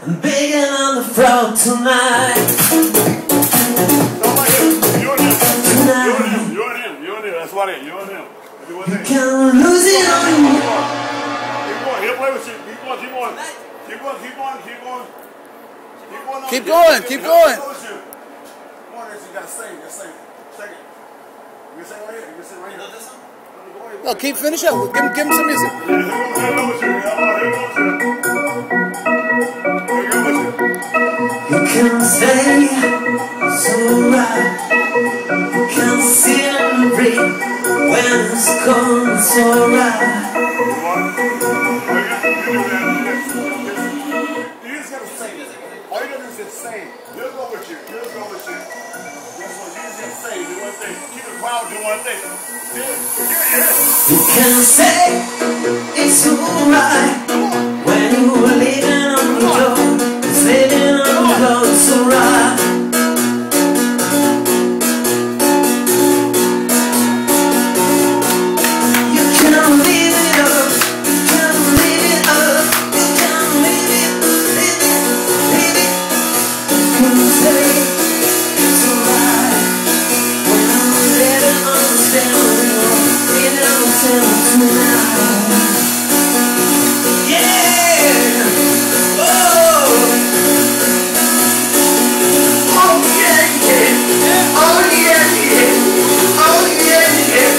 I'm begging on the floor tonight. You and him. That's what it is. You and him. You can't lose it on you. Keep going. He'll play with you. Keep going. Keep going. Keep going. Keep going. Keep going. Keep going. Keep going. Come on, you gotta sing. Just sing. Sing it. You can sing right here. You can sing right here. No, keep finish up. Give him some music. You can stay so right. You can see and breathe when it's cold, so right. You just gotta sing it. All you gotta do is just sing. He'll go with you. He'll go with you. That's what you just say. Do one thing. Keep the crowd do one thing. You can say it's alright when you were leaving on the road. It's leaving on the road, it's alright. You can't leave it up, you can't leave it up, you can't leave it, leave it, leave it. You can say it's alright when I'm living on the stand. Yeah! Oh! Oh yeah, yeah! Oh yeah, yeah! Oh yeah, yeah!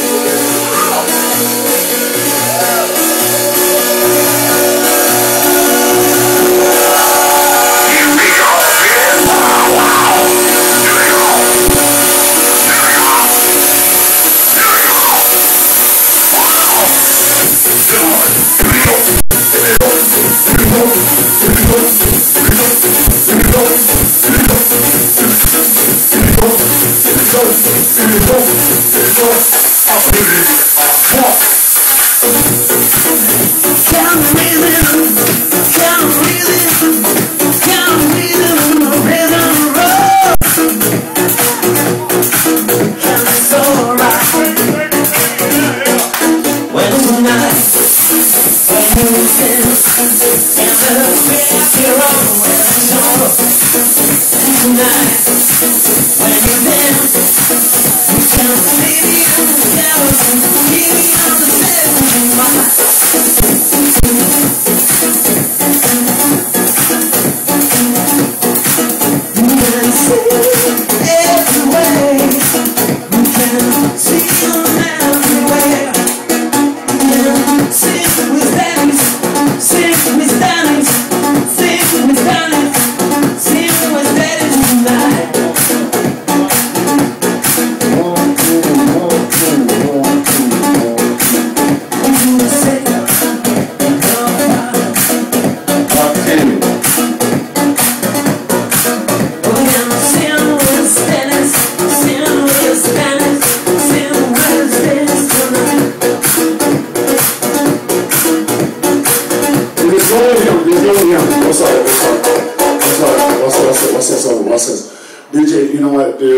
What's this? DJ, you know what, dude?